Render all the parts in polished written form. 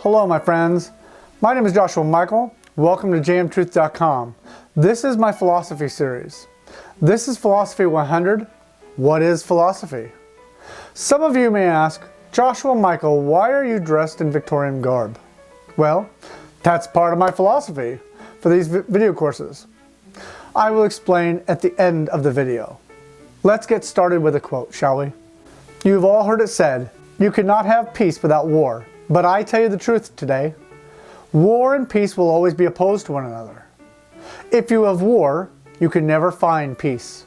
Hello my friends, my name is Joshua Michael. Welcome to jmtruth.com. This is my philosophy series. This is Philosophy 100. What is philosophy? Some of you may ask, Joshua Michael, why are you dressed in Victorian garb? Well, that's part of my philosophy for these video courses. I will explain at the end of the video. Let's get started with a quote, shall we? You've all heard it said, you cannot have peace without war. But I tell you the truth today, war and peace will always be opposed to one another. If you have war, you can never find peace.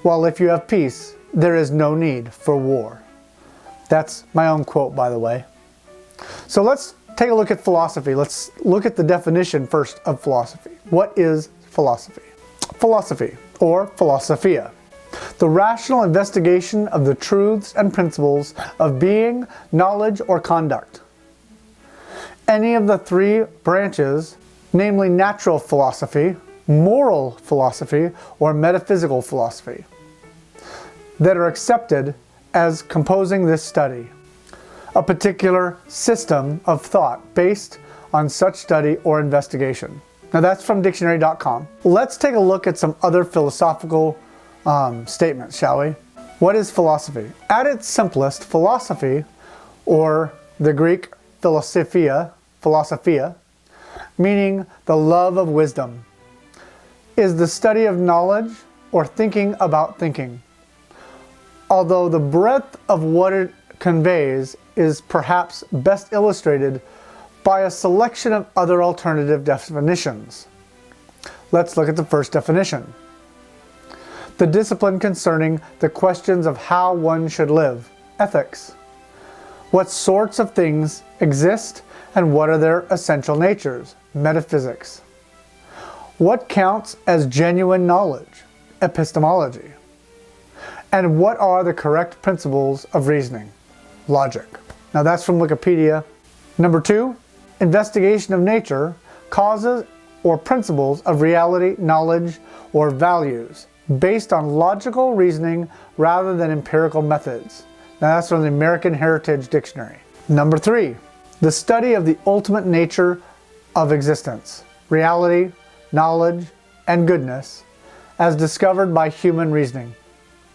While if you have peace, there is no need for war. That's my own quote, by the way. So let's take a look at philosophy. Let's look at the definition first of philosophy. What is philosophy? Philosophy, or philosophia. The rational investigation of the truths and principles of being, knowledge, or conduct. Any of the three branches, namely natural philosophy, moral philosophy, or metaphysical philosophy, that are accepted as composing this study. A particular system of thought based on such study or investigation. Now that's from dictionary.com. Let's take a look at some other philosophical statements, shall we? What is philosophy? At its simplest, philosophy, or the Greek philosophia, meaning the love of wisdom, is the study of knowledge or thinking about thinking. Although the breadth of what it conveys is perhaps best illustrated by a selection of other alternative definitions. Let's look at the first definition. The discipline concerning the questions of how one should live, ethics. What sorts of things exist and what are their essential natures, metaphysics. What counts as genuine knowledge, epistemology. And what are the correct principles of reasoning, logic. Now that's from Wikipedia. Number 2, investigation of nature, causes or principles of reality, knowledge, or values, based on logical reasoning rather than empirical methods. Now that's from the American Heritage Dictionary. Number 3, the study of the ultimate nature of existence, reality, knowledge, and goodness, as discovered by human reasoning.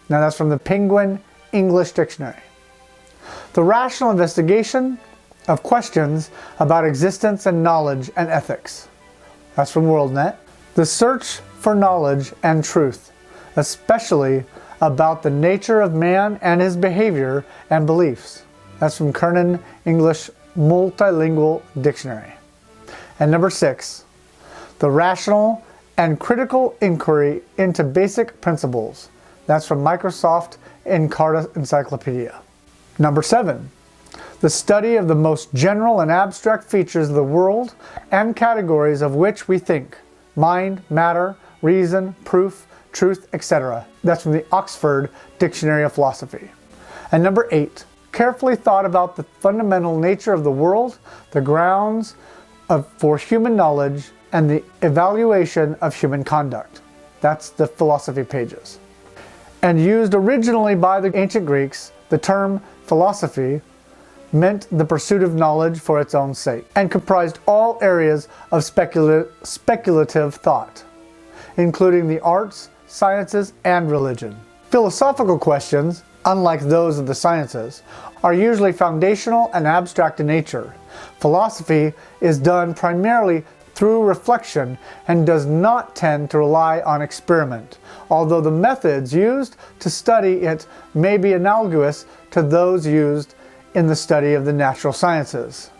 Now that's from the Penguin English Dictionary. The rational investigation of questions about existence and knowledge and ethics. That's from WorldNet. The search for knowledge and truth, especially about the nature of man and his behavior and beliefs. That's from Kernan English Multilingual Dictionary. And number 6, the rational and critical inquiry into basic principles. That's from Microsoft Encarta Encyclopedia. Number 7, the study of the most general and abstract features of the world and categories of which we think, mind, matter, reason, proof, truth, etc. That's from the Oxford Dictionary of Philosophy. And number 8, carefully thought about the fundamental nature of the world, the grounds for human knowledge, and the evaluation of human conduct. That's the philosophy pages. And used originally by the ancient Greeks, the term philosophy meant the pursuit of knowledge for its own sake, and comprised all areas of speculative thought, including the arts, sciences, and religion. Philosophical questions, unlike those of the sciences, are usually foundational and abstract in nature. Philosophy is done primarily through reflection and does not tend to rely on experiment, although the methods used to study it may be analogous to those used in the study of the natural sciences,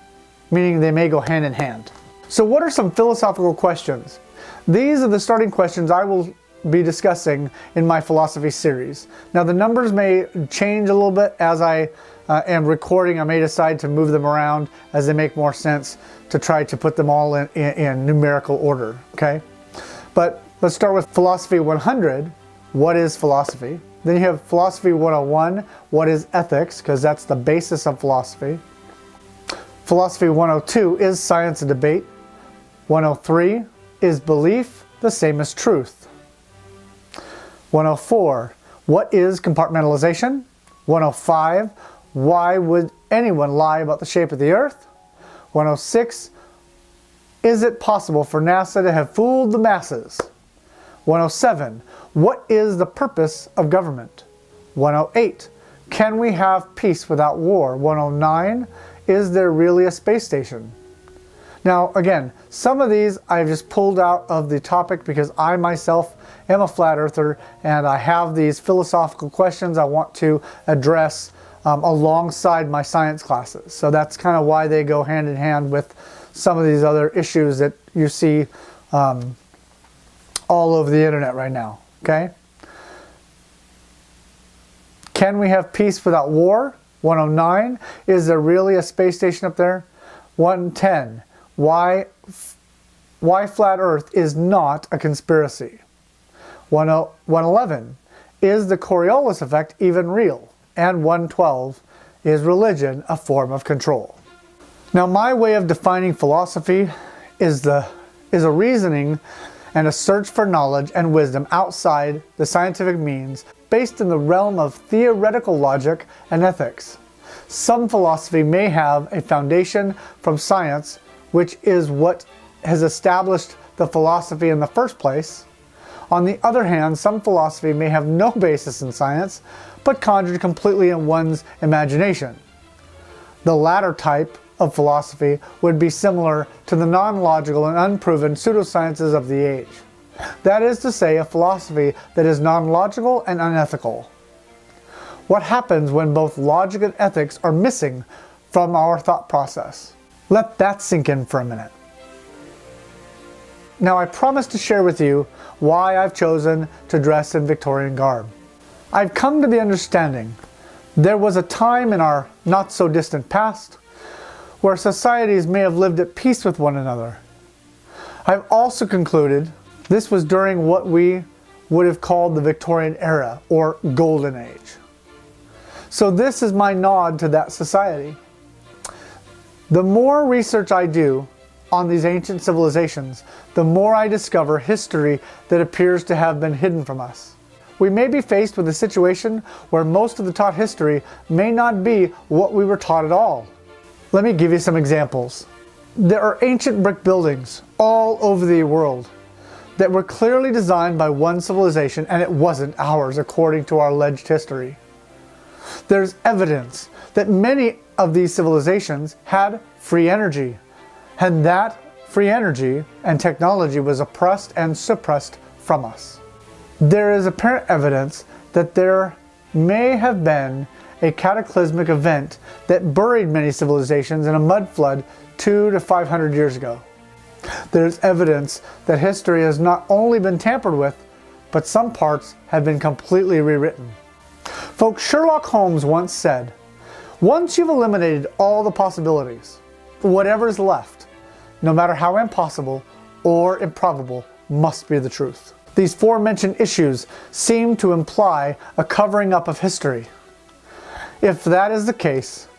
meaning they may go hand in hand. So what are some philosophical questions? These are the starting questions I will be discussing in my philosophy series. Now the numbers may change a little bit as I am recording. I may decide to move them around as they make more sense to try to put them all in numerical order, okay? But let's start with Philosophy 100. What is philosophy? Then you have Philosophy 101. What is ethics? Because that's the basis of philosophy. Philosophy 102 is science and debate. 103 is belief, the same as truth. 104, what is compartmentalization? 105, why would anyone lie about the shape of the earth? 106, is it possible for NASA to have fooled the masses? 107, what is the purpose of government? 108, can we have peace without war? 109, is there really a space station? Now again, some of these I've just pulled out of the topic because I myself am a flat earther and I have these philosophical questions I want to address alongside my science classes. So that's kind of why they go hand in hand with some of these other issues that you see all over the internet right now, okay? Can we have peace without war? 109, is there really a space station up there? 110, why flat earth is not a conspiracy? 111, is the Coriolis effect even real? And 112, is religion a form of control? Now my way of defining philosophy is a reasoning and a search for knowledge and wisdom outside the scientific means, based in the realm of theoretical logic and ethics. Some philosophy may have a foundation from science, which is what has established the philosophy in the first place. On the other hand, some philosophy may have no basis in science, but conjured completely in one's imagination. The latter type of philosophy would be similar to the non-logical and unproven pseudosciences of the age. That is to say, a philosophy that is non-logical and unethical. What happens when both logic and ethics are missing from our thought process? Let that sink in for a minute. Now I promised to share with you why I've chosen to dress in Victorian garb. I've come to the understanding there was a time in our not so distant past where societies may have lived at peace with one another. I've also concluded this was during what we would have called the Victorian era or Golden Age. So this is my nod to that society. The more research I do on these ancient civilizations, the more I discover history that appears to have been hidden from us. We may be faced with a situation where most of the taught history may not be what we were taught at all. Let me give you some examples. There are ancient brick buildings all over the world that were clearly designed by one civilization and it wasn't ours according to our alleged history. There's evidence that many of these civilizations had free energy, and that free energy and technology was oppressed and suppressed from us. There is apparent evidence that there may have been a cataclysmic event that buried many civilizations in a mud flood 200 to 500 years ago. There's evidence that history has not only been tampered with, but some parts have been completely rewritten. Folks, Sherlock Holmes once said, once you've eliminated all the possibilities, whatever is left, no matter how impossible or improbable, must be the truth. These aforementioned issues seem to imply a covering up of history. If that is the case,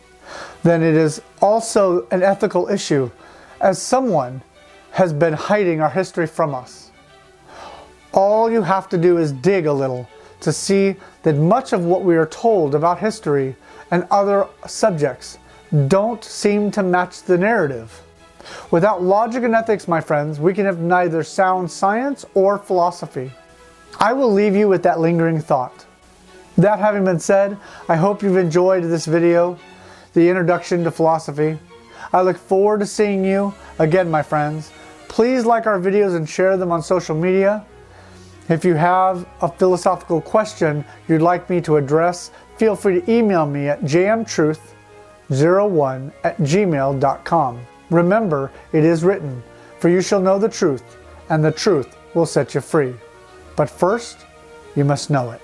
then it is also an ethical issue, as someone has been hiding our history from us. All you have to do is dig a little to see that much of what we are told about history and other subjects don't seem to match the narrative. Without logic and ethics, my friends, we can have neither sound science or philosophy. I will leave you with that lingering thought. That having been said, I hope you've enjoyed this video, the introduction to philosophy. I look forward to seeing you again, my friends. Please like our videos and share them on social media. If you have a philosophical question you'd like me to address, feel free to email me at jmtruth01@gmail.com. Remember, it is written, for you shall know the truth, and the truth will set you free. But first, you must know it.